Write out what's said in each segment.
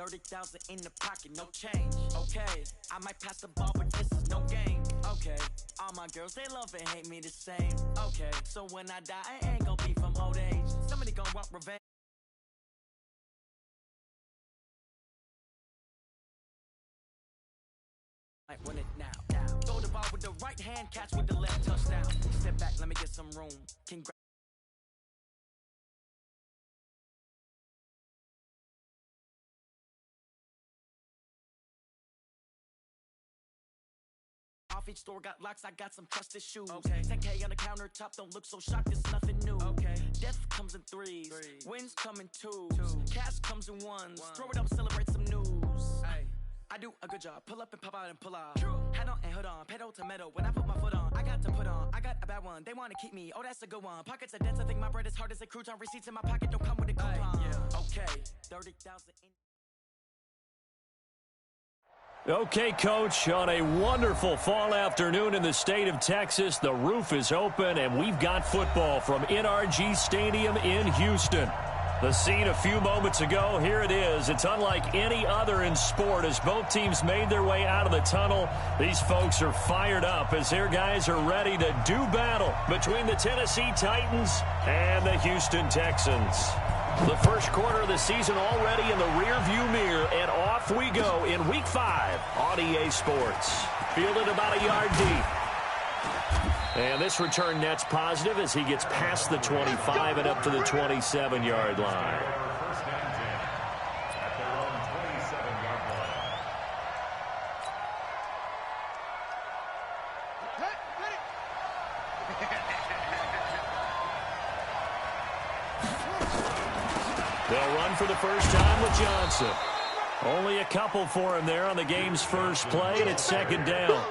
30,000 in the pocket, no change. Okay, I might pass the ball, but this is no game. Okay, all my girls, they love and hate me the same. Okay, so when I die, I ain't gonna be from old age. Somebody gonna want revenge. Might win it now. Throw the ball with the right hand, catch with the left, touchdown. Step back, let me get some room. Off each store got locks, I got some trusted shoes. Okay. 10K on the countertop, don't look so shocked, it's nothing new. Okay. Death comes in threes. Wins come in twos. Cash comes in ones. Throw it up, celebrate some news. Ay. I do a good job, pull up and pop out and pull out. Head on and hood on, pedal to metal. When I put my foot on, I got to put on. I got a bad one, they wanna keep me, oh that's a good one. Pockets are dense, I think my bread is hard as a crouton. Receipts in my pocket don't come with a coupon. Yeah. Okay, 30,000 in. Okay, Coach, on a wonderful fall afternoon in the state of Texas, the roof is open, and we've got football from NRG Stadium in Houston. The scene a few moments ago, here it is. It's unlike any other in sport as both teams made their way out of the tunnel. These folks are fired up as their guys are ready to do battle between the Tennessee Titans and the Houston Texans. The first quarter of the season already in the rearview mirror, and off we go in Week 5 on EA Sports. Fielded about a yard deep. And this return net's positive as he gets past the 25 and up to the 27-yard line. They'll run for the first time with Johnson. Only a couple for him there on the game's first play, and it's second down.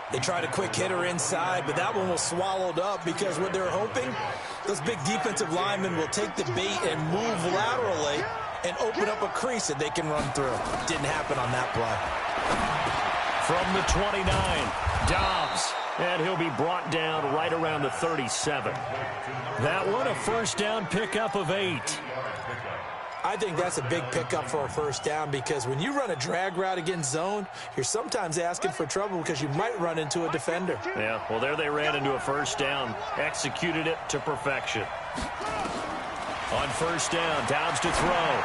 They tried a quick hitter inside, but that one was swallowed up because what they're hoping, those big defensive linemen will take the bait and move laterally and open up a crease that they can run through. Didn't happen on that play. From the 29, Dobbs, and he'll be brought down right around the 37. That one, a first down pickup of 8. I think that's a big pickup for a first down because when you run a drag route against zone, you're sometimes asking for trouble because you might run into a defender. Yeah, well, there they ran into a first down. Executed it to perfection. On first down, Dobbs to throw.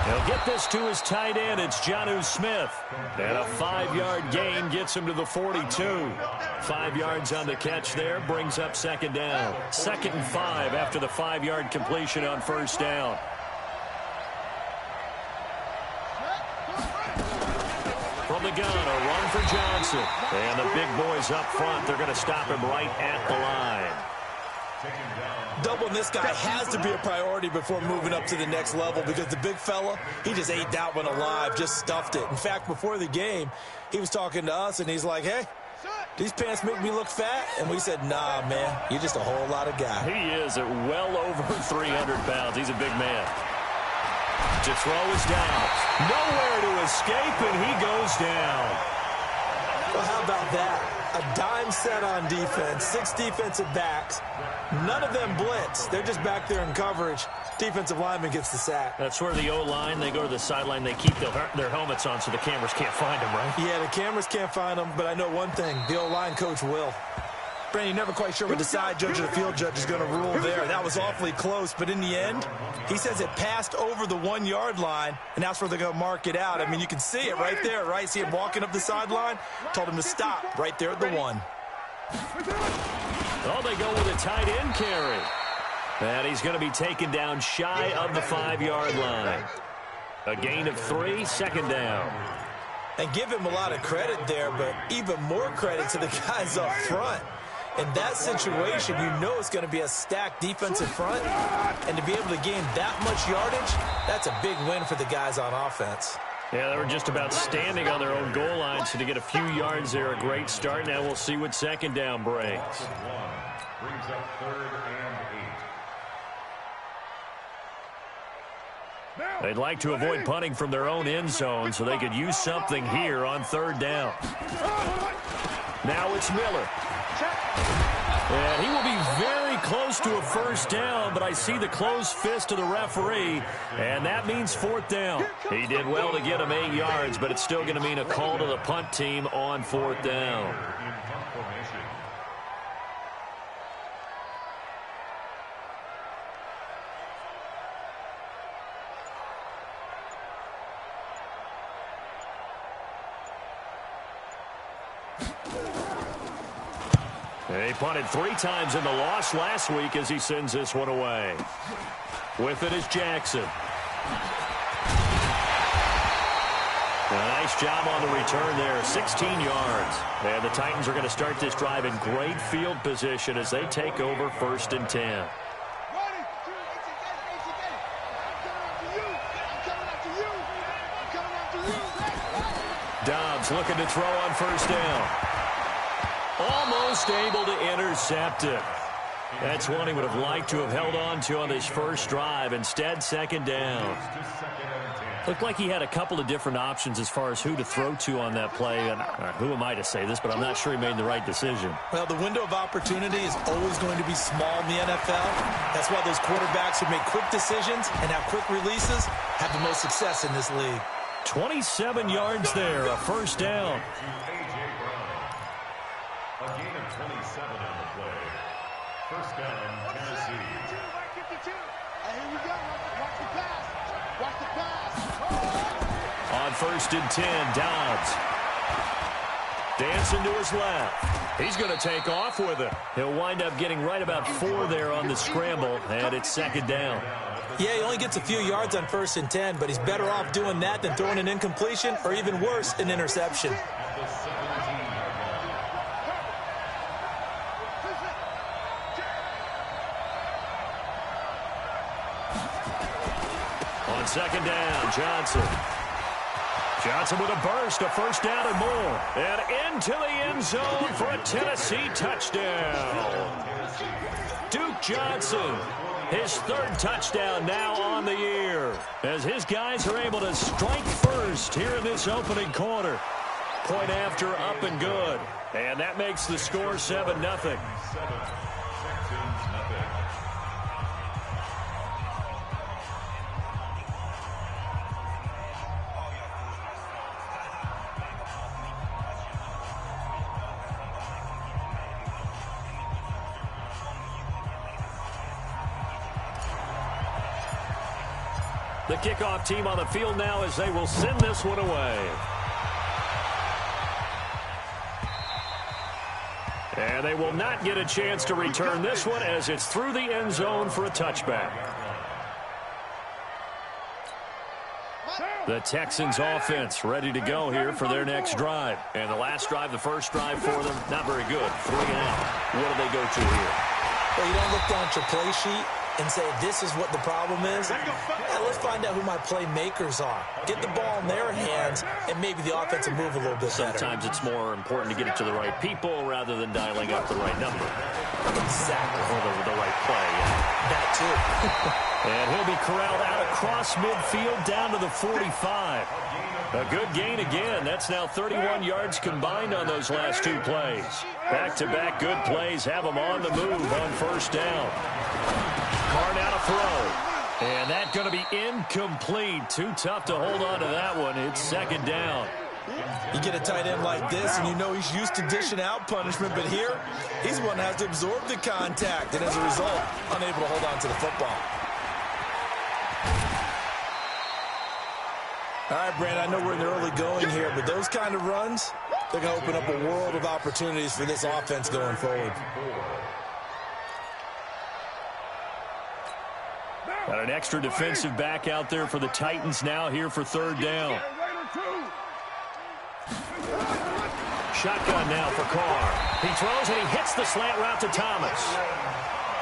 He'll get this to his tight end. It's Jonnu Smith. And a 5-yard gain gets him to the 42. 5 yards on the catch there brings up second down. 2nd and 5 after the 5-yard completion on first down. From the gun, a run for Johnson. And the big boys up front, they're going to stop him right at the line. Doubling this guy has to be a priority before moving up to the next level because the big fella, he just ate that one alive, just stuffed it. In fact, before the game, he was talking to us, and he's like, hey, these pants make me look fat? And we said, nah, man, you're just a whole lot of guy. He is at well over 300 pounds. He's a big man. To throw is down. Nowhere to escape, and he goes down. Well, how about that? A dime set on defense, 6 defensive backs. None of them blitz. They're just back there in coverage. Defensive lineman gets the sack. That's where the O-line, they go to the sideline, they keep their helmets on so the cameras can't find them, right? Yeah, the cameras can't find them, but I know one thing. The O-line coach will. Brandon, you're never quite sure what the side judge or the field judge is going to rule there. That was awfully close, but in the end, he says it passed over the 1-yard line, and that's where they're going to mark it out. I mean, you can see it right there, right? See him walking up the sideline? Told him to stop right there at the 1. Oh, they go with a tight end carry. And he's going to be taken down shy of the 5-yard line. A gain of 3, second down. And give him a lot of credit there, but even more credit to the guys up front. In that situation, you know it's going to be a stacked defensive front, and to be able to gain that much yardage, that's a big win for the guys on offense. Yeah, they were just about standing on their own goal line, so to get a few yards there, a great start. Now we'll see what second down brings. Brings up 3rd and 8. They'd like to avoid punting from their own end zone, so they could use something here on 3rd down. Now it's Miller. And he will be very close to a first down, but I see the closed fist of the referee, and that means fourth down. He did well to get him 8 yards, but it's still going to mean a call to the punt team on fourth down. He punted 3 times in the loss last week as he sends this one away. With it is Jackson. Nice job on the return there, 16 yards. And the Titans are going to start this drive in great field position as they take over 1st and 10. Dobbs looking to throw on first down. Almost able to intercept it. That's one he would have liked to have held on to on his first drive. Instead, second down. Looked like he had a couple of different options as far as who to throw to on that play. And who am I to say this, but I'm not sure he made the right decision. Well, the window of opportunity is always going to be small in the NFL. That's why those quarterbacks who make quick decisions and have quick releases have the most success in this league. 27 yards there, a first down. A gain of 27 on the play. First down, Tennessee. Here we go. Watch the pass. Watch the pass. On 1st and 10, Dobbs. Dancing to his left. He's going to take off with it. He'll wind up getting right about 4 there on the scramble, and it's second down. Yeah, he only gets a few yards on 1st and 10, but he's better off doing that than throwing an incompletion or even worse, an interception. On second down, Johnson. Johnson with a burst, a first down and more. And into the end zone for a Tennessee touchdown. Duke Johnson, his 3rd touchdown now on the year, as his guys are able to strike first here in this opening quarter. Point after, up and good. And that makes the score 7-0. The kickoff team on the field now as they will send this one away. And they will not get a chance to return this one as it's through the end zone for a touchback. The Texans offense ready to go here for their next drive. And the last drive, the first drive for them, not very good. 3 and out. What do they go to here? Well, you don't look down at your play sheet and say, this is what the problem is. Let's find out who my playmakers are. Get the ball in their hands, and maybe the offense will move a little bit better. Sometimes it's more important to get it to the right people rather than dialing up the right number. Exactly. Or the right play. Yeah. That too. And he'll be corralled out across midfield down to the 45. A good gain again. That's now 31 yards combined on those last 2 plays. Back-to-back good plays have them on the move on first down. Carr now to throw. And that's going to be incomplete. Too tough to hold on to that one. It's second down. You get a tight end like this, and you know he's used to dishing out punishment, but here, he's the one that has to absorb the contact, and as a result, unable to hold on to the football. All right, Brandon, I know we're in the early going here, but those kind of runs, they're going to open up a world of opportunities for this offense going forward. Got an extra defensive back out there for the Titans now here for third down. Shotgun now for Carr. He throws and he hits the slant route to Thomas.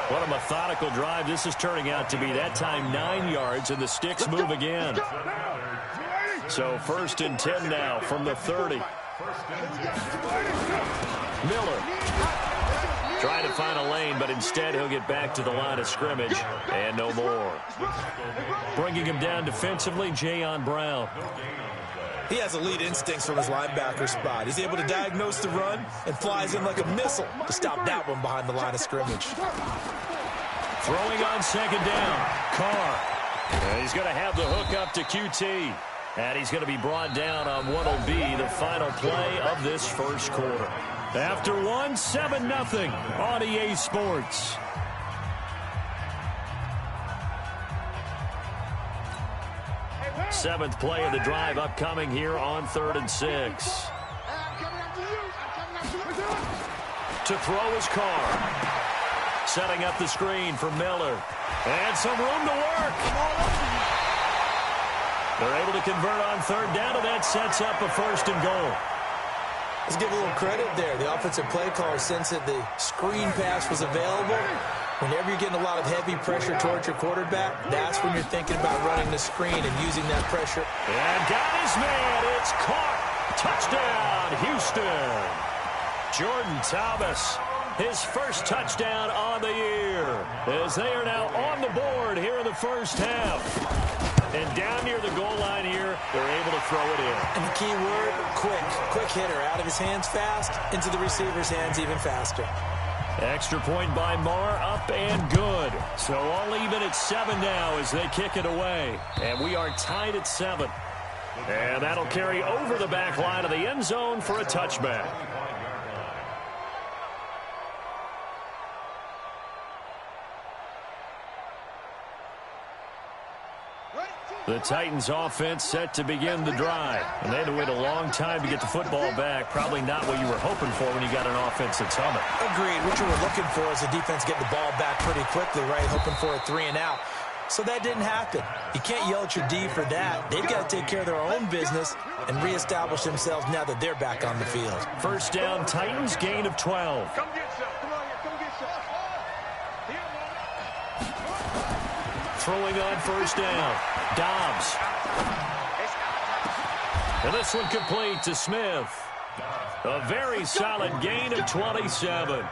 What a methodical drive this is turning out to be. That time 9 yards, and the sticks move again. So 1st and 10 now from the 30. Miller trying to find a lane, but instead he'll get back to the line of scrimmage, and no more. Bringing him down defensively, Jayon Brown. He has elite instincts from his linebacker spot. He's able to diagnose the run and flies in like a missile to stop that one behind the line of scrimmage. Throwing on second down. Carr. And he's going to have the hook up to QT. And he's going to be brought down on what will be the final play of this first quarter. After one, 7-0 on EA Sports. Seventh play of the drive upcoming here on 3rd and 6. To throw is Carr. Setting up the screen for Miller. And some room to work. They're able to convert on 3rd down, and that sets up a 1st and goal. Let's give a little credit there. The offensive play caller, since that the screen pass was available, whenever you're getting a lot of heavy pressure towards your quarterback, that's when you're thinking about running the screen and using that pressure. And got his man. It's caught. Touchdown, Houston. Jordan Thomas, his first touchdown on the year, as they are now on the board here in the first half. And down near the goal line here, they're able to throw it in. And the key word, quick. Quick hitter. Out of his hands fast, into the receiver's hands even faster. Extra point by Marr, up and good. So all even at 7 now as they kick it away. And we are tied at 7. And that'll carry over the back line of the end zone for a touchback. The Titans offense set to begin the drive. And they had to wait a long time to get the football back. Probably not what you were hoping for when you got an offense that's humming. Agreed. What you were looking for is the defense get the ball back pretty quickly, right? Hoping for a 3 and out. So that didn't happen. You can't yell at your D for that. They've got to take care of their own business and reestablish themselves now that they're back on the field. First down, Titans, gain of 12. Come get some. Come on, come get some. Throwing on first down. Dobbs. And this one complete to Smith. A very solid gain of 27.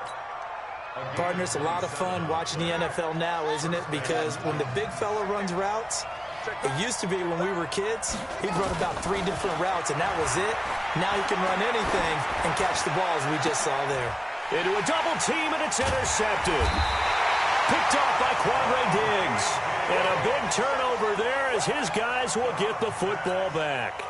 Partner, it's a lot of fun watching the NFL now, isn't it? Because when the big fella runs routes, it used to be when we were kids, he'd run about 3 different routes, and that was it. Now he can run anything and catch the ball, as we just saw there. Into a double team, and it's intercepted. Picked off by Quandre Diggs. And a big turnover there as his guys will get the football back.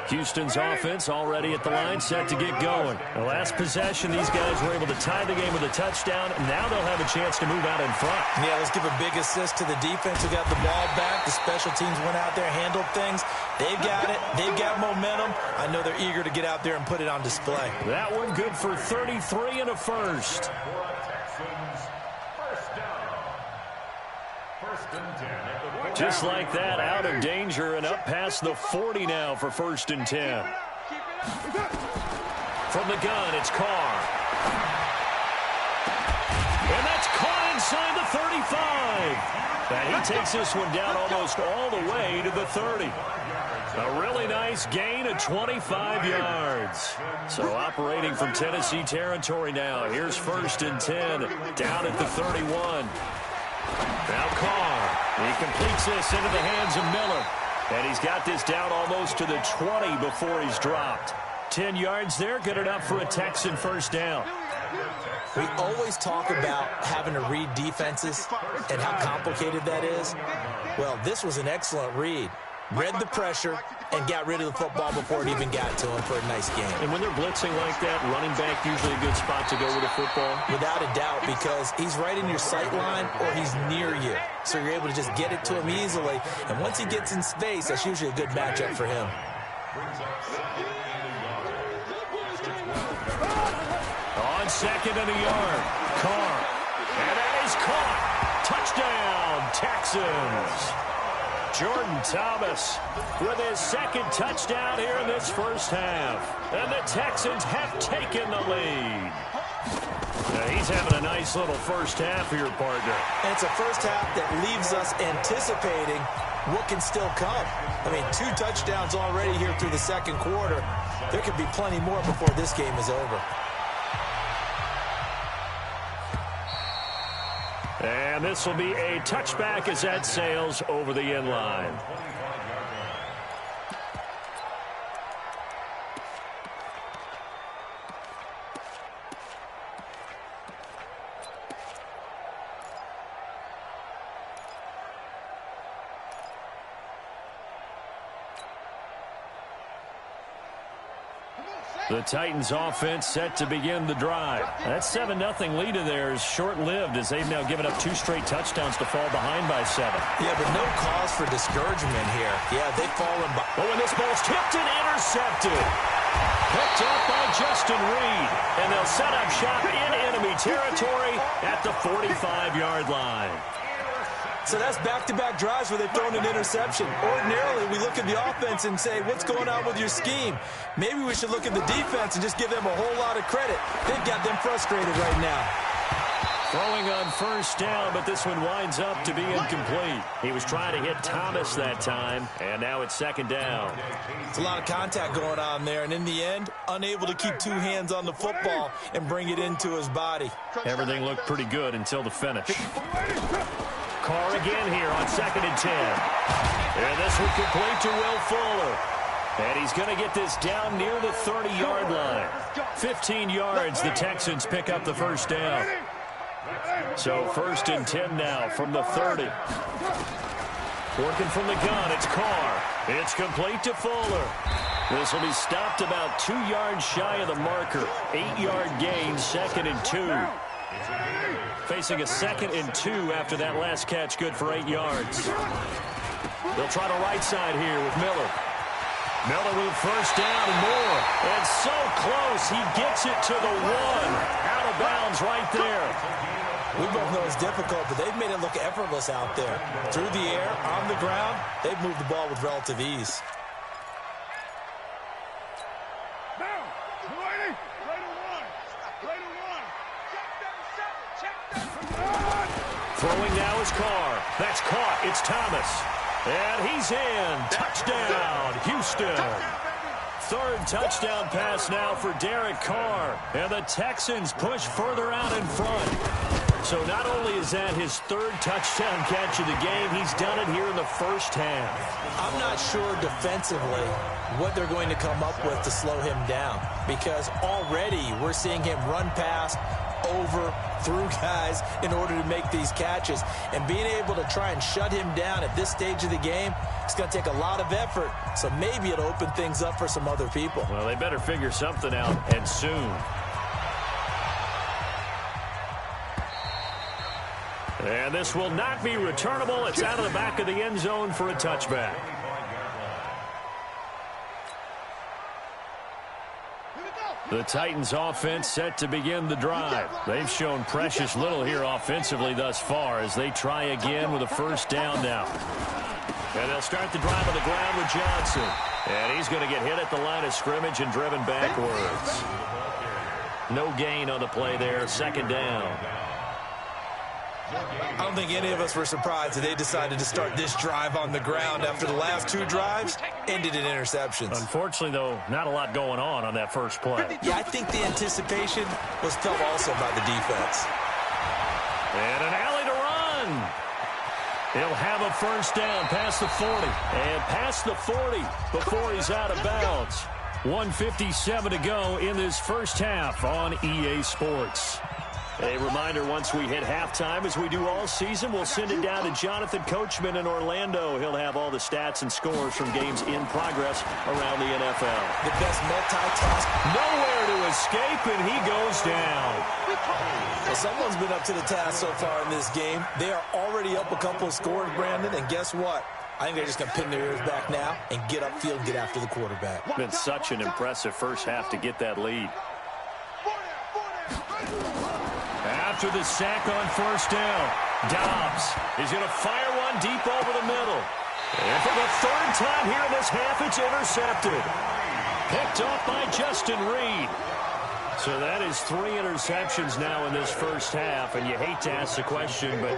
Houston's offense already at the line, set to get going. The last possession, these guys were able to tie the game with a touchdown. Now they'll have a chance to move out in front. Yeah, let's give a big assist to the defense who got the ball back. The special teams went out there, handled things. They've got it. They've got momentum. I know they're eager to get out there and put it on display. That one good for 33 and a first. Just like that, out of danger and up past the 40 now for 1st and 10. From the gun, it's Carr. And that's caught inside the 35. And he takes this one down almost all the way to the 30. A really nice gain of 25 yards. So operating from Tennessee territory now. Here's 1st and 10 down at the 31. Now Carr. He completes this into the hands of Miller. And he's got this down almost to the 20 before he's dropped. 10 yards there, good enough for a Texan first down. We always talk about having to read defenses and how complicated that is. Well, this was an excellent read. Read the pressure and got rid of the football before it even got to him for a nice game. And when they're blitzing like that, running back usually a good spot to go with the football? Without a doubt, because he's right in your sight line or he's near you. So you're able to just get it to him easily. And once he gets in space, that's usually a good matchup for him. On second and a yard, Carr. And that is caught. Touchdown, Texans. Jordan Thomas with his second touchdown here in this first half. And the Texans have taken the lead. Now he's having a nice little first half here, partner. And it's a first half that leaves us anticipating what can still come. I mean, 2 touchdowns already here through the second quarter. There could be plenty more before this game is over. And this will be a touchback as that sails over the end line. The Titans offense set to begin the drive. That 7-0 lead of theirs short-lived as they've now given up 2 straight touchdowns to fall behind by 7. Yeah, but no cause for discouragement here. Yeah, they've fallen by. Oh, and this ball's tipped and intercepted. Picked up by Justin Reed. And they'll set up shop in enemy territory at the 45-yard line. So that's back-to-back drives where they've thrown an interception. Ordinarily, we look at the offense and say, what's going on with your scheme? Maybe we should look at the defense and just give them a whole lot of credit. They've got them frustrated right now. Throwing on first down, but this one winds up to be incomplete. He was trying to hit Thomas that time, and now it's second down. It's a lot of contact going on there, and in the end, unable to keep 2 hands on the football and bring it into his body. Everything looked pretty good until the finish. Carr again here on 2nd and 10. And this one complete to Will Fuller. And he's going to get this down near the 30-yard line. 15 yards, the Texans pick up the first down. So 1st and 10 now from the 30. Working from the gun, it's Carr. It's complete to Fuller. This will be stopped about 2 yards shy of the marker. 8-yard gain, 2nd and 2. Facing a 2nd and 2 after that last catch, good for 8 yards. They'll try the right side here with Miller. Miller with a first down and more. And so close, he gets it to the 1. Out of bounds right there. We both know it's difficult, but they've made it look effortless out there. Through the air, on the ground, they've moved the ball with relative ease. Throwing now is Carr. That's caught. It's Thomas. And he's in. Touchdown, Houston. 3rd touchdown pass now for Derek Carr. And the Texans push further out in front. So not only is that his 3rd touchdown catch of the game, he's done it here in the first half. I'm not sure defensively what they're going to come up with to slow him down, because already we're seeing him run past, over, through guys in order to make these catches. And being able to try and shut him down at this stage of the game, it's going to take a lot of effort. So maybe it'll open things up for some other people. Well, they better figure something out, and soon. And this will not be returnable. It's out of the back of the end zone for a touchback. The Titans offense set to begin the drive. They've shown precious little here offensively thus far as they try again with a first down now. And they'll start the drive on the ground with Johnson. And he's going to get hit at the line of scrimmage and driven backwards. No gain on the play there, 2nd down. I don't think any of us were surprised that they decided to start this drive on the ground after the last 2 drives ended in interceptions. Unfortunately, though, not a lot going on that first play. Yeah, I think the anticipation was felt also by the defense. And an alley to run. He'll have a first down past the 40. And past the 40 before he's out of bounds. 1:57 to go in this first half on EA Sports. A reminder, once we hit halftime, as we do all season, we'll send it down to Jonathan Coachman in Orlando. He'll have all the stats and scores from games in progress around the NFL. The best multitask. Nowhere to escape, and he goes down. Well, someone's been up to the task so far in this game. They are already up a couple of scores, Brandon, and guess what? I think they're just going to pin their ears back now and get upfield, get after the quarterback. Been such an impressive first half to get that lead. After the sack on first down, Dobbs is going to fire one deep over the middle. And for the 3rd time here in this half, it's intercepted. Picked off by Justin Reed. So that is 3 interceptions now in this first half, and you hate to ask the question, but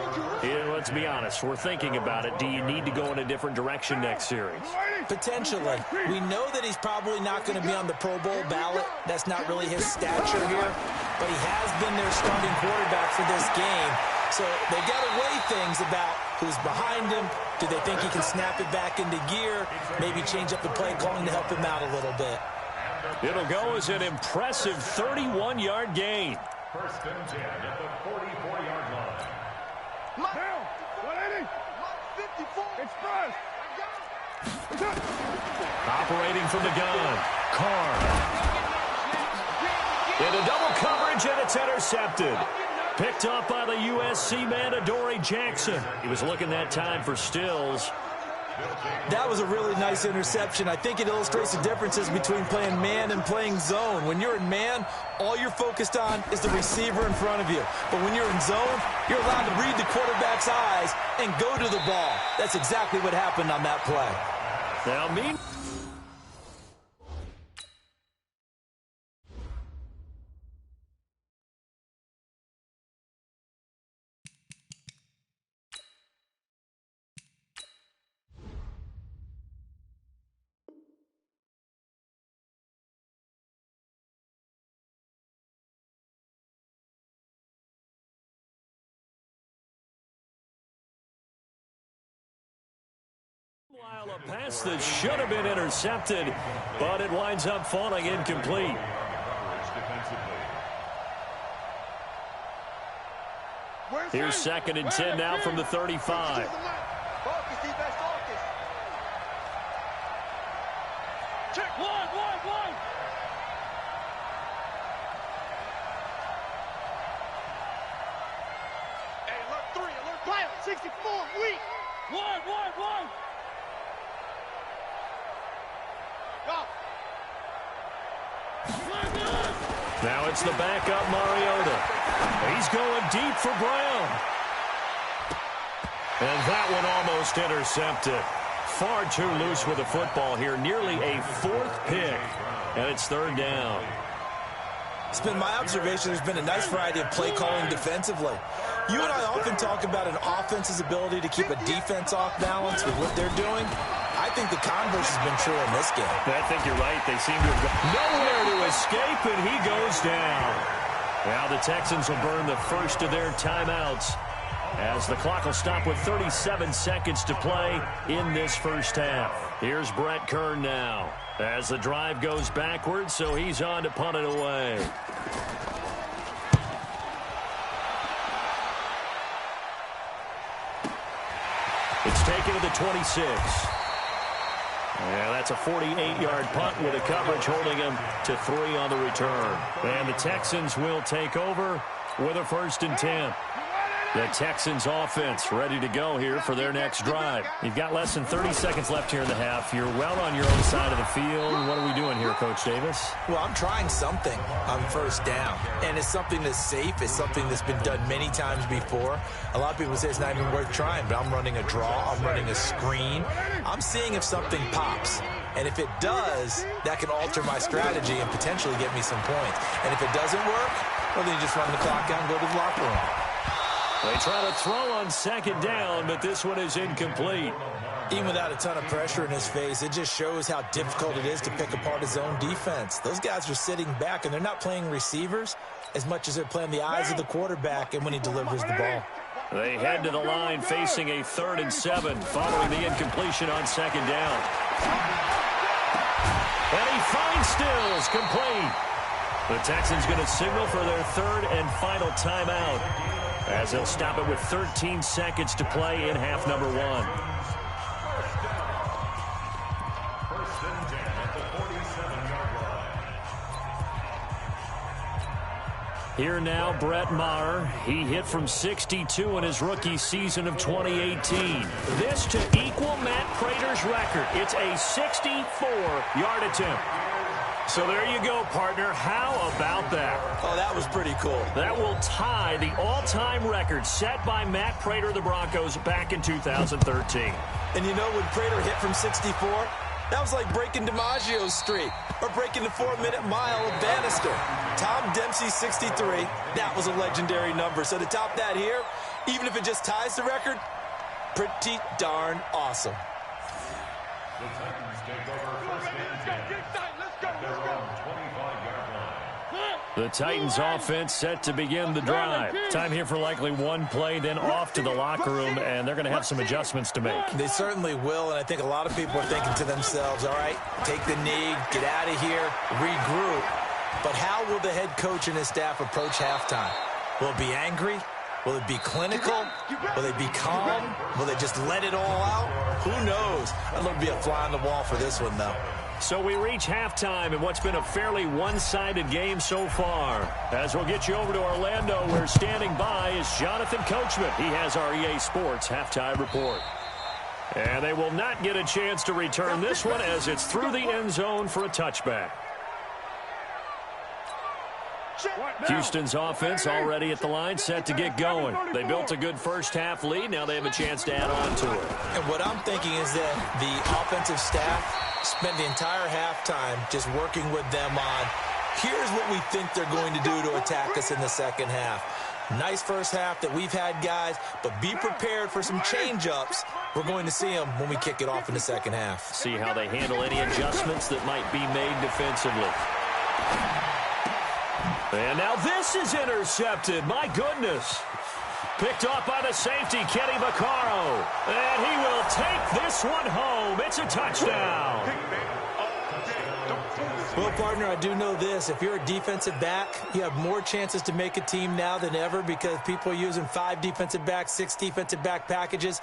let's be honest, we're thinking about it. Do you need to go in a different direction next series? Potentially. We know that he's probably not going to be on the Pro Bowl ballot. That's not really his stature here, but he has been their starting quarterback for this game. So they've got to weigh things about who's behind him. Do they think he can snap it back into gear? Maybe change up the play calling to help him out a little bit. It'll go as an impressive 31-yard gain. 1st and 10 at the 44-yard line. Down, 180. 54. Express. Operating from the gun, Carr. Into double coverage, and it's intercepted. Picked up by the USC man, Adoree Jackson. He was looking that time for Stills. That was a really nice interception. I think it illustrates the differences between playing man and playing zone. When you're in man, all you're focused on is the receiver in front of you. But when you're in zone, you're allowed to read the quarterback's eyes and go to the ball. That's exactly what happened on that play. Now, while a pass that should have been intercepted, but it winds up falling incomplete. Here's 2nd and 10 now from the 35. Focus, defense, focus. Check, one. Hey, alert 3, alert pilot, 64, weak. One. Go. Now it's the backup Mariota. He's going deep for Brown. And that one almost intercepted. Far too loose with the football here. Nearly a 4th pick. And it's 3rd down. It's been my observation there's been a nice variety of play calling defensively. You and I often talk about an offense's ability to keep a defense off balance with what they're doing. I think the converse has been true in this game. I think you're right. They seem to have gone nowhere to escape, and he goes down. Now the Texans will burn the first of their timeouts as the clock will stop with 37 seconds to play in this first half. Here's Brett Kern now as the drive goes backwards, so he's on to punt it away. It's taken to the 26. Yeah, that's a 48-yard punt with a coverage holding him to 3 on the return. And the Texans will take over with a 1st and 10. The Texans offense ready to go here for their next drive. You've got less than 30 seconds left here in the half. You're well on your own side of the field. What are we doing here, Coach Davis? Well, I'm trying something on 1st down. And it's something that's safe. It's something that's been done many times before. A lot of people say it's not even worth trying, but I'm running a draw. I'm running a screen. I'm seeing if something pops. And if it does, that can alter my strategy and potentially get me some points. And if it doesn't work, well, then you just run the clock out and go to the locker room. They try to throw on 2nd down, but this one is incomplete. Even without a ton of pressure in his face, it just shows how difficult it is to pick apart his own defense. Those guys are sitting back, and they're not playing receivers as much as they're playing the eyes of the quarterback and when he delivers the ball. They head to the line facing a 3rd and 7 following the incompletion on 2nd down. And he finds Stills complete. The Texans going to signal for their 3rd and final timeout as they'll stop it with 13 seconds to play in half number 1. 1st and 10 at the 47-yard line. Here now, Brett Maher. He hit from 62 in his rookie season of 2018. This to equal Matt Prater's record. It's a 64-yard attempt. So there you go, partner. How about that? Oh, that was pretty cool. That will tie the all-time record set by Matt Prater of the Broncos back in 2013. And you know when Prater hit from 64? That was like breaking DiMaggio's streak or breaking the 4-minute mile of Bannister. Tom Dempsey's 63, that was a legendary number. So to top that here, even if it just ties the record, pretty darn awesome. The Titans take over 1st and 10 at their own 25-yard line. The Titans offense set to begin the drive. Time here for likely one play, then off to the locker room, and they're going to have some adjustments to make. They certainly will, and I think a lot of people are thinking to themselves, all right, take the knee, get out of here, regroup. But how will the head coach and his staff approach halftime? Will it be angry? Will it be clinical? Will they be calm? Will they just let it all out? Who knows? I'd love to be a fly on the wall for this one, though. So we reach halftime in what's been a fairly one-sided game so far. As we'll get you over to Orlando, where standing by is Jonathan Coachman. He has our EA Sports halftime report. And they will not get a chance to return this one as it's through the end zone for a touchback. Houston's offense already at the line, set to get going. They built a good first-half lead. Now they have a chance to add on to it. And what I'm thinking is that the offensive staff spent the entire halftime just working with them on, here's what we think they're going to do to attack us in the second half. Nice first half that we've had, guys, but be prepared for some change-ups. We're going to see them when we kick it off in the second half. See how they handle any adjustments that might be made defensively. And now this is intercepted. My goodness. Picked off by the safety, Kenny Vaccaro. And he will take this one home. It's a touchdown. Well, partner, I do know this. If you're a defensive back, you have more chances to make a team now than ever because people are using 5 defensive backs, 6 defensive back packages.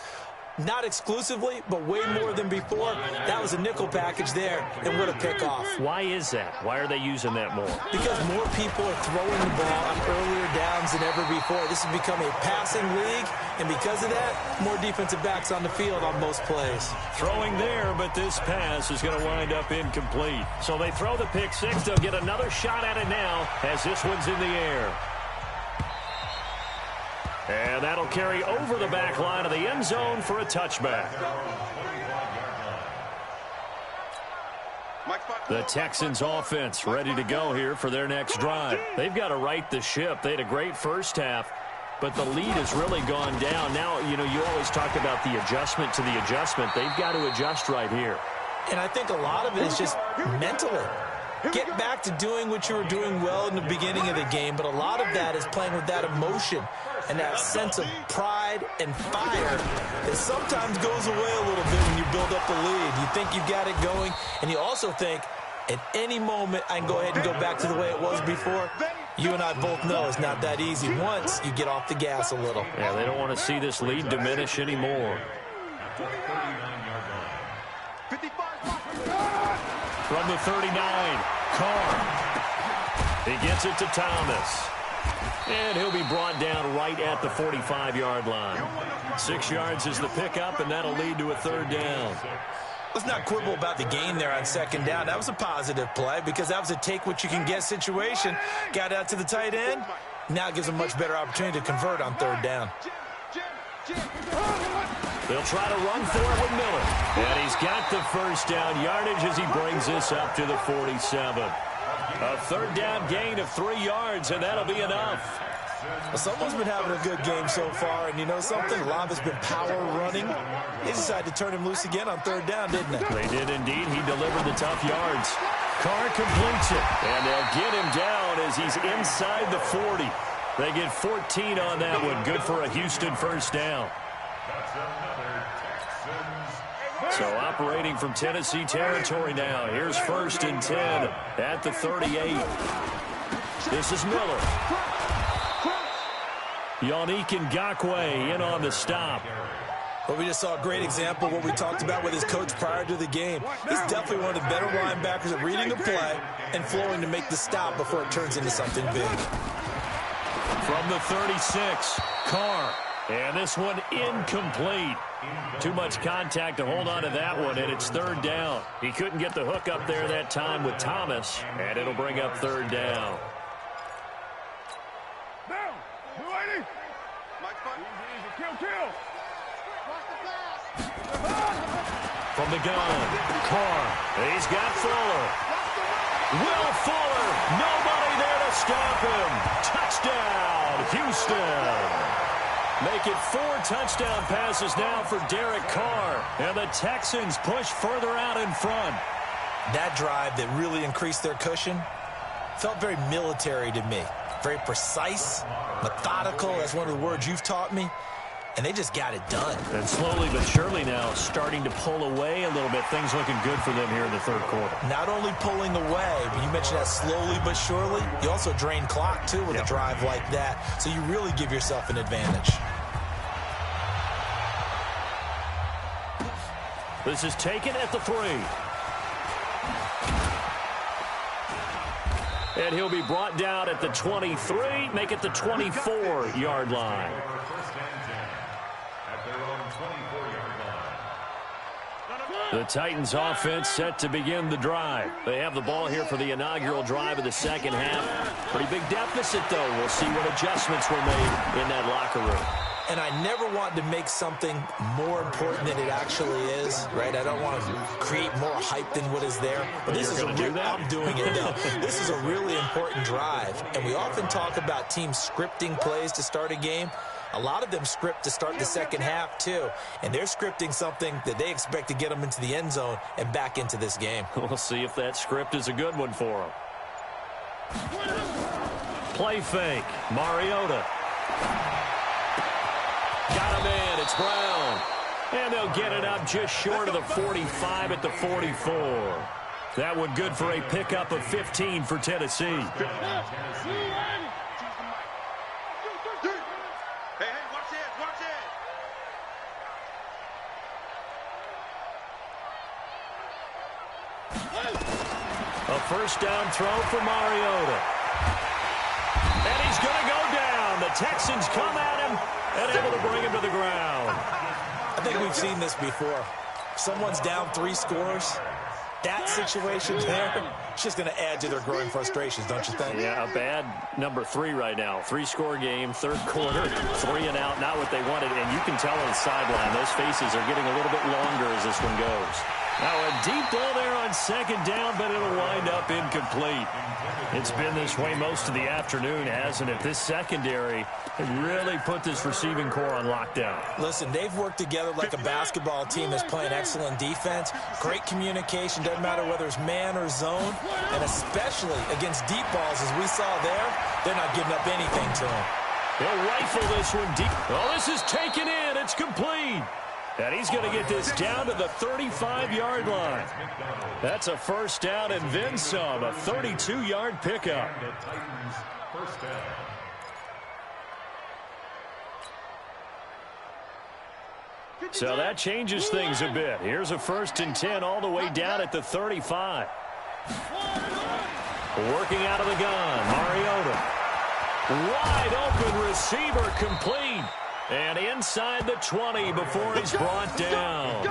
Not exclusively, but way more than before. That was a nickel package there, and what a pickoff. Why is that? Why are they using that more? Because more people are throwing the ball on earlier downs than ever before. This has become a passing league, and because of that, more defensive backs on the field on most plays. Throwing there, but this pass is going to wind up incomplete. So they throw the pick six. They'll get another shot at it now as this one's in the air. And that'll carry over the back line of the end zone for a touchback. The Texans offense ready to go here for their next drive. They've got to right the ship. They had a great first half, but the lead has really gone down. Now, you know, you always talk about the adjustment to the adjustment. They've got to adjust right here. And I think a lot of it is just mentally. Get back to doing what you were doing well in the beginning of the game, but a lot of that is playing with that emotion and that sense of pride and fire that sometimes goes away a little bit when you build up the lead. You think you've got it going, and you also think at any moment I can go ahead and go back to the way it was before. You and I both know it's not that easy once you get off the gas a little. Yeah, they don't want to see this lead diminish anymore. From the 39, Carr. He gets it to Thomas. And he'll be brought down right at the 45-yard line. 6 yards is the pickup, and that'll lead to a third down. Let's not quibble about the gain there on second down. That was a positive play because that was a take-what-you-can-get situation. Got out to the tight end. Now it gives a much better opportunity to convert on third down. They'll try to run for it with Miller. And he's got the first down yardage as he brings this up to the 47. A third down gain of 3 yards, and that'll be enough. Well, someone's been having a good game so far, and you know something? A lot of it's been power running. They decided to turn him loose again on third down, didn't they? They did indeed. He delivered the tough yards. Carr completes it, and they'll get him down as he's inside the 40. They get 14 on that one. Good for a Houston first down. So operating from Tennessee territory now. Here's 1st and 10 at the 38. This is Miller. Yannick Ngakoue in on the stop. Well, we just saw a great example of what we talked about with his coach prior to the game. He's definitely one of the better linebackers at reading the play and flowing to make the stop before it turns into something big. From the 36, Carr. And this one incomplete. Too much contact to hold on to that one, and it's third down. He couldn't get the hook up there that time with Thomas, and it'll bring up third down. From the gun, Carr. He's got Fuller. Will Fuller. Nobody there to stop him. Touchdown, Houston. Make it 4 touchdown passes now for Derek Carr. And the Texans push further out in front. That drive that really increased their cushion felt very military to me. Very precise, methodical. That's one of the words you've taught me. And they just got it done. And slowly but surely now starting to pull away a little bit. Things looking good for them here in the third quarter. Not only pulling away, but you mentioned that slowly but surely. You also drain clock, too, with a drive like that. So you really give yourself an advantage. This is taken at the 3. And he'll be brought down at the 23, make it the 24-yard line. The Titans offense set to begin the drive. They have the ball here for the inaugural drive of the second half. Pretty big deficit, though. We'll see what adjustments were made in that locker room. And I never want to make something more important than it actually is, right? I don't want to create more hype than what is there. But this is I'm doing it now. This is a really important drive. And we often talk about teams scripting plays to start a game. A lot of them script to start the second half, too. And they're scripting something that they expect to get them into the end zone and back into this game. We'll see if that script is a good one for them. Play fake. Mariota. Got him in. It's Brown. And they'll get it up just short of the 45 at the 44. That one good for a pickup of 15 for Tennessee. A first down throw for Mariota. And he's going to go down. The Texans come at him and able to bring him to the ground. I think we've seen this before. Someone's down 3 scores. That situation there, it's just going to add to their growing frustrations, don't you think? Yeah, a bad number 3 right now. 3-score game, third quarter, 3 and out, not what they wanted. And you can tell on the sideline, those faces are getting a little bit longer as this one goes. Now a deep ball there on second down, but it'll wind up incomplete. It's been this way most of the afternoon, hasn't it? This secondary really put this receiving core on lockdown. Listen, they've worked together like a basketball team that's playing excellent defense. Great communication, doesn't matter whether it's man or zone. And especially against deep balls, as we saw there, they're not giving up anything to them. He'll rifle this one deep. Oh, this is taken in. It's complete. And he's going to get this down to the 35-yard line. That's a first down and then some, a 32-yard pickup. So that changes things a bit. Here's a 1st and 10 all the way down at the 35. Working out of the gun, Mariota. Wide open receiver complete. And inside the 20 before he's brought down.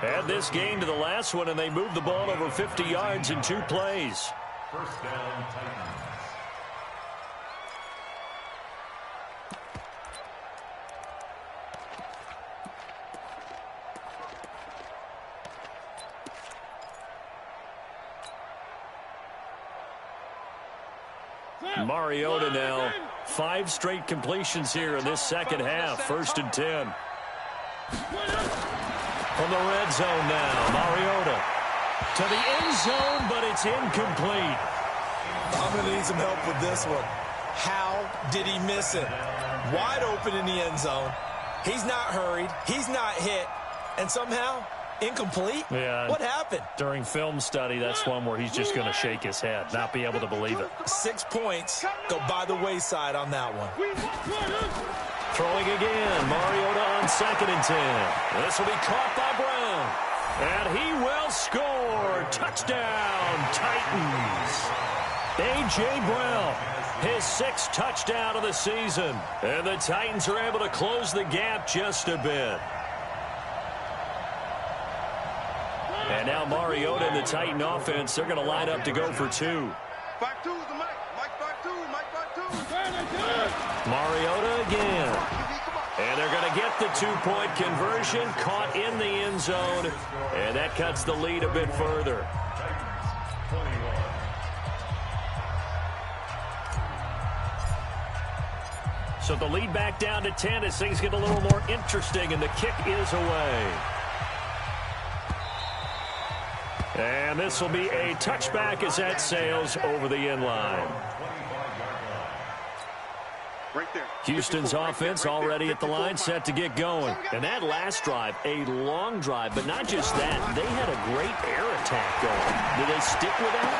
Add this game to the last one, and they moved the ball over 50 yards in 2 plays. First down, Titans. Mariota now, 5 straight completions here in this second half. 1st and 10. From the red zone now, Mariota to the end zone, but it's incomplete. I'm going to need some help with this one. How did he miss it? Wide open in the end zone. He's not hurried. He's not hit. And somehow, incomplete? Yeah. What happened? During film study, that's one where he's just going to shake his head, not be able to believe it. 6 points go by the wayside on that one. Throwing again, Mariota on 2nd and 10. This will be caught by Brown. And he will score. Touchdown, Titans. A.J. Brown, his 6th touchdown of the season. And the Titans are able to close the gap just a bit. And now Mariota and the Titan offense, they're going to line up to go for 2. 5-2 the Mike. Mike 5-2. Mike 5-2. Mariota again. And they're going to get the 2-point conversion, caught in the end zone. And that cuts the lead a bit further. So the lead back down to 10 as things get a little more interesting, and the kick is away. And this will be a touchback as that sails over the end line. Right there. Houston's offense already at the line, set to get going. And that last drive, a long drive, but not just that. They had a great air attack going. Do they stick with that?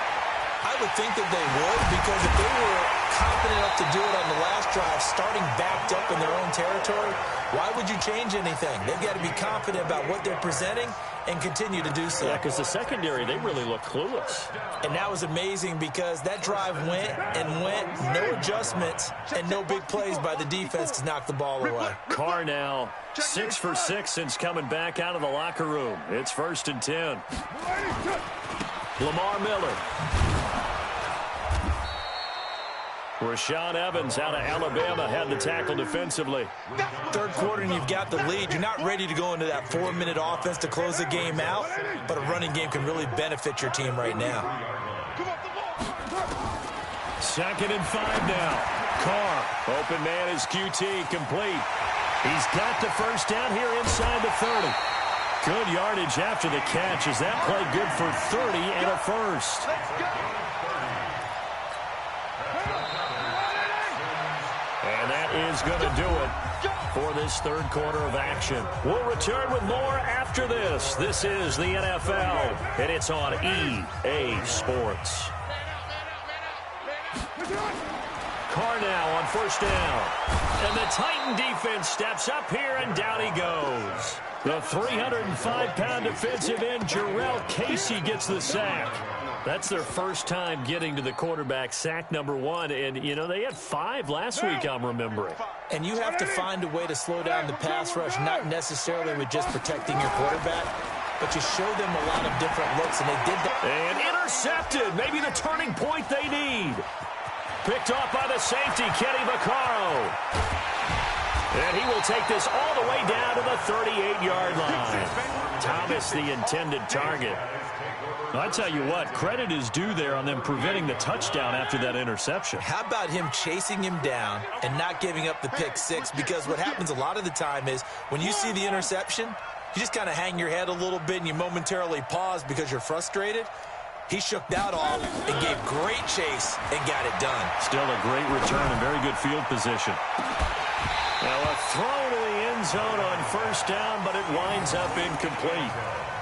I would think that they would, because if they were confident enough to do it on the last drive, starting backed up in their own territory, why would you change anything? They've got to be confident about what they're presenting and continue to do so. Yeah, because the secondary, they really look clueless. And that was amazing because that drive went and went, no adjustments and no big plays by the defense to knock the ball away. Carr now 6 for 6 since coming back out of the locker room. It's 1st and 10. Lamar Miller. Rashaan Evans out of Alabama had the tackle defensively. Third quarter and you've got the lead. You're not ready to go into that 4-minute offense to close the game out, but a running game can really benefit your team right now. 2nd and 5 now. Carr, open man is QT, complete. He's got the first down here inside the 30. Good yardage after the catch. Is that play good for 30 and a first? And that is going to do it for this third quarter of action. We'll return with more after this. This is the NFL, and it's on EA Sports. Carr now on 1st down. And the Titan defense steps up here, and down he goes. The 305-pound defensive end, Jarrell Casey, gets the sack. That's their first time getting to the quarterback, sack number 1. And, you know, they had 5 last week, I'm remembering. And you have to find a way to slow down the pass rush, not necessarily with just protecting your quarterback, but you show them a lot of different looks, and they did that. And intercepted, maybe the turning point they need. Picked off by the safety, Kenny Vaccaro. And he will take this all the way down to the 38-yard line. Thomas, the intended target. I tell you what, credit is due there on them preventing the touchdown after that interception. How about him chasing him down and not giving up the pick 6? Because what happens a lot of the time is when you see the interception, you just kind of hang your head a little bit and you momentarily pause because you're frustrated. He shook that off and gave great chase and got it done. Still a great return and very good field position. Now a throw to the end zone on 1st down, but it winds up incomplete.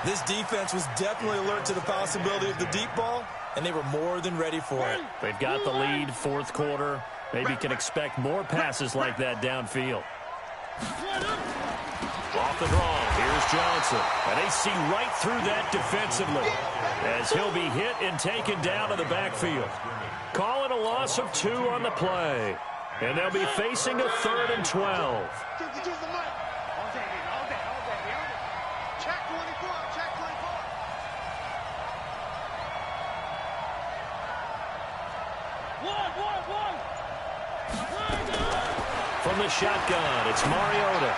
This defense was definitely alert to the possibility of the deep ball, and they were more than ready for it. They've got the lead, 4th quarter. Maybe can expect more passes like that downfield. Off the draw, here's Johnson. And they see right through that defensively as he'll be hit and taken down to the backfield. Calling a loss of 2 on the play. And they'll be facing a 3rd and 12. From the shotgun, it's Mariota.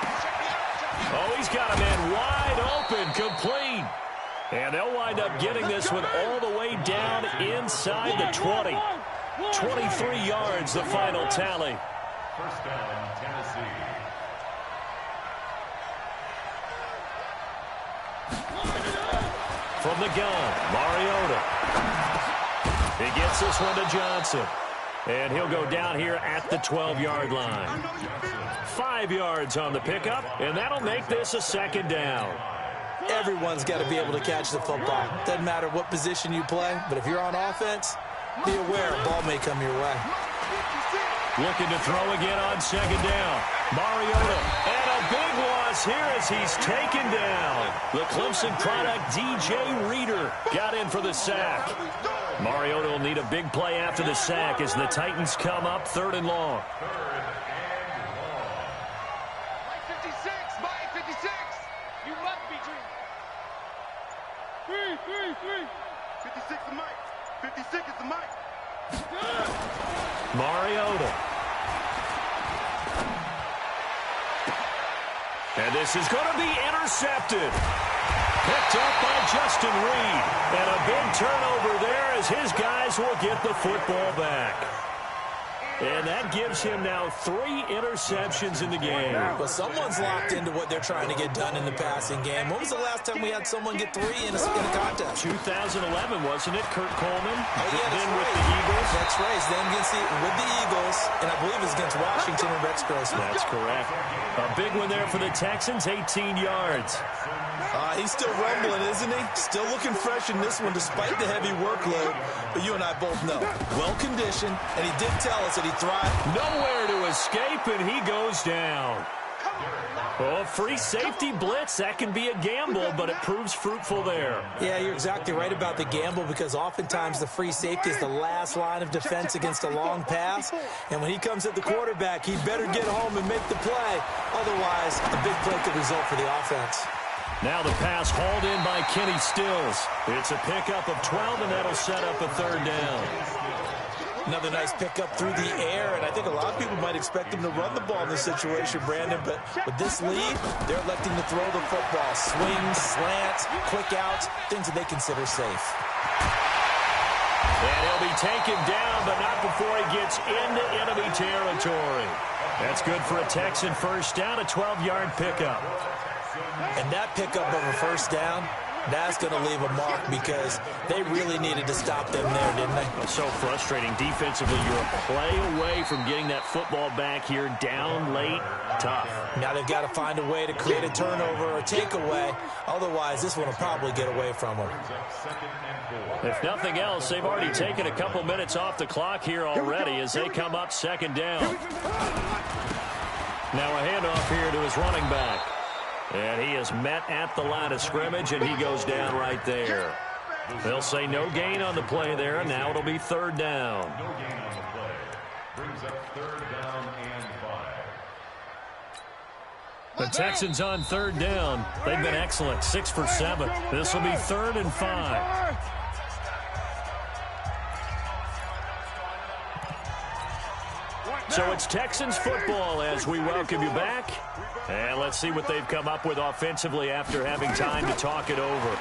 Oh, he's got a man wide open, complete. And they'll wind up getting this one all the way down inside the 20. 23 yards, the final tally. 1st down, Tennessee. From the gun, Mariota. He gets this one to Johnson. And he'll go down here at the 12-yard line. 5 yards on the pickup, and that'll make this a 2nd down. Everyone's got to be able to catch the football. Doesn't matter what position you play, but if you're on offense, be aware a ball may come your way. Looking to throw again on 2nd down. Mariota, and a big loss here as he's taken down. The Clemson product, DJ Reader, got in for the sack. Mariota will need a big play after the sack as the Titans come up 3rd and long. Mike 56, Mike 56. You must be dreaming. 56 is Mike. 56 is the Mike. Mariota. And this is going to be intercepted. Picked up by Justin Reed. And a big turnover there as his guys will get the football back. And that gives him now 3 interceptions in the game. But someone's locked into what they're trying to get done in the passing game. When was the last time we had someone get 3 in a contest? 2011, wasn't it? Kurt Coleman. Oh, yeah, then right. with the Eagles. That's right. Then with the Eagles, and I believe it's against Washington and Rex Grossman. That's correct. A big one there for the Texans, 18 yards. He's still rumbling, isn't he? Still looking fresh in this one despite the heavy workload. But you and I both know, well-conditioned, and he did tell us that he thrived. Nowhere to escape, and he goes down. Oh, free safety blitz, that can be a gamble, but it proves fruitful there. Yeah, you're exactly right about the gamble because oftentimes the free safety is the last line of defense against a long pass. And when he comes at the quarterback, he better get home and make the play. Otherwise, a big play could result for the offense. Now the pass hauled in by Kenny Stills. It's a pickup of 12, and that'll set up a 3rd down. Another nice pickup through the air, and I think a lot of people might expect him to run the ball in this situation, Brandon, but with this lead, they're electing to throw the football. Swings, slants, quick outs, things that they consider safe. And he'll be taken down, but not before he gets into enemy territory. That's good for a Texan first down, a 12-yard pickup. And that pickup of a first down, that's going to leave a mark because they really needed to stop them there, didn't they? So frustrating. Defensively, you're a play away from getting that football back here down late. Tough. Now they've got to find a way to create a turnover or takeaway. Otherwise, this one will probably get away from them. If nothing else, they've already taken a couple minutes off the clock here already as they come up 2nd down. Now a handoff here to his running back. And he is met at the line of scrimmage, and he goes down right there. They'll say no gain on the play there, and now it'll be 3rd down. No gain on the play. Brings up 3rd down and 5. The Texans on 3rd down. They've been excellent, 6 for 7. This will be 3rd and 5. So it's Texans football as we welcome you back. And let's see what they've come up with offensively after having time to talk it over.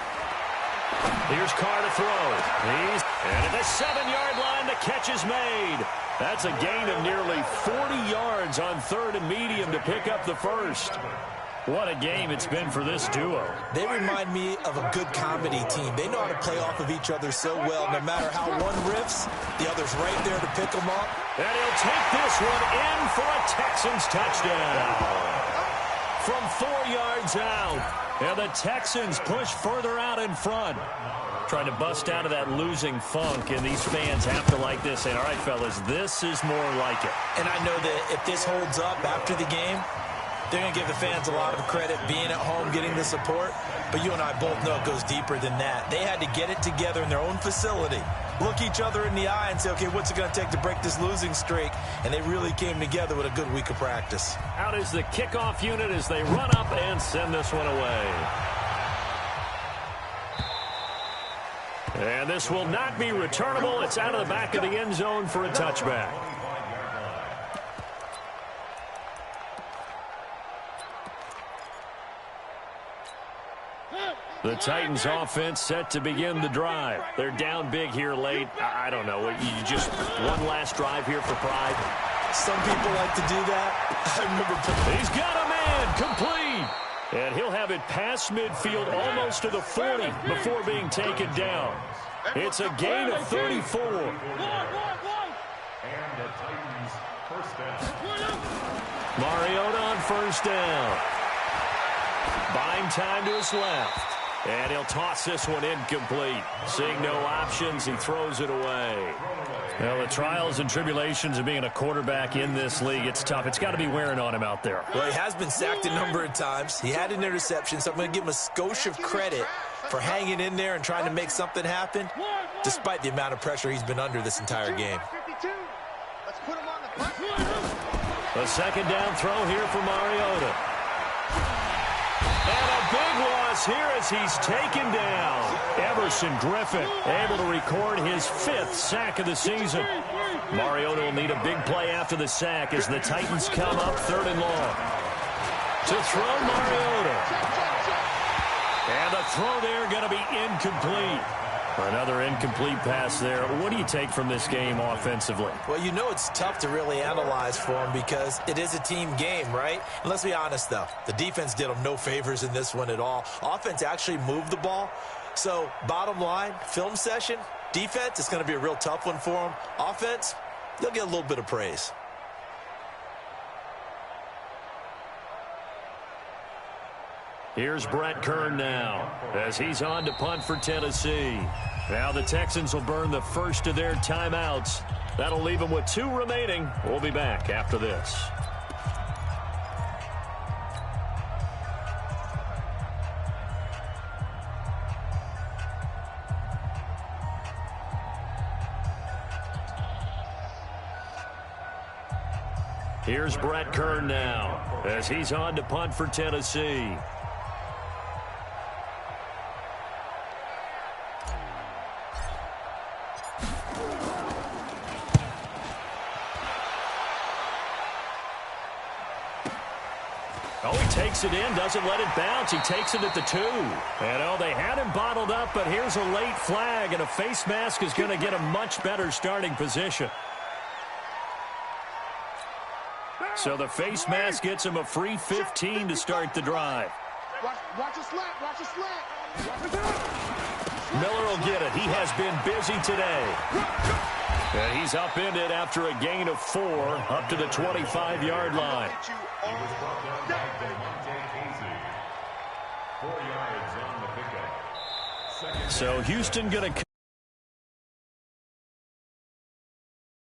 Here's Carr to throw. And at the 7-yard line, the catch is made. That's a gain of nearly 40 yards on 3rd and medium to pick up the first. What a game it's been for this duo. They remind me of a good comedy team. They know how to play off of each other so well. No matter how one riffs, the other's right there to pick them up. And he'll take this one in for a Texans touchdown. From 4 yards out. And the Texans push further out in front. Trying to bust out of that losing funk, and these fans have to like this. And all right, fellas, this is more like it. And I know that if this holds up after the game, they're going to give the fans a lot of credit being at home, getting the support. But you and I both know it goes deeper than that. They had to get it together in their own facility, look each other in the eye and say, okay, what's it going to take to break this losing streak? And they really came together with a good week of practice. Out is the kickoff unit as they run up and send this one away. And this will not be returnable. It's out of the back of the end zone for a touchback. The Titans offense set to begin the drive. They're down big here late. I don't know. You just one last drive here for pride. Some people like to do that. I remember. He's got a man complete. And he'll have it past midfield almost to the 40 before being taken down. It's a gain of 34. And the Titans first down. Mariota on first down. Buying time to his left. And he'll toss this one incomplete. Seeing no options, he throws it away. Well, the trials and tribulations of being a quarterback in this league, it's tough. It's got to be wearing on him out there. Well, he has been sacked a number of times. He had an interception, so I'm going to give him a skosh of credit for hanging in there and trying to make something happen, despite the amount of pressure he's been under this entire game. A 2nd down throw here for Mariota. And a big loss here as he's taken down. Everson Griffin able to record his 5th sack of the season. Mariota will need a big play after the sack as the Titans come up 3rd and long. To throw Mariota. And the throw there going to be incomplete. Another incomplete pass there. What do you take from this game offensively? Well, you know it's tough to really analyze for them because it is a team game, right? And let's be honest, though. The defense did them no favors in this one at all. Offense actually moved the ball. So, bottom line, film session, defense, it's going to be a real tough one for them. Offense, they'll get a little bit of praise. Here's Brett Kern now as he's on to punt for Tennessee. Now the Texans will burn the first of their timeouts. That'll leave them with 2 remaining. We'll be back after this. Here's Brett Kern now as he's on to punt for Tennessee. Oh, he takes it in, doesn't let it bounce. He takes it at the 2. And, oh, they had him bottled up, but here's a late flag, and a face mask is going to get a much better starting position. So the face mask gets him a free 15 to start the drive. Watch a slant. Watch a slant. Miller will get it. He has been busy today. And he's upended after a gain of 4 up to the 25-yard line. He was brought down by Demonte Casey. 4 yards on the pickup. So Houston going to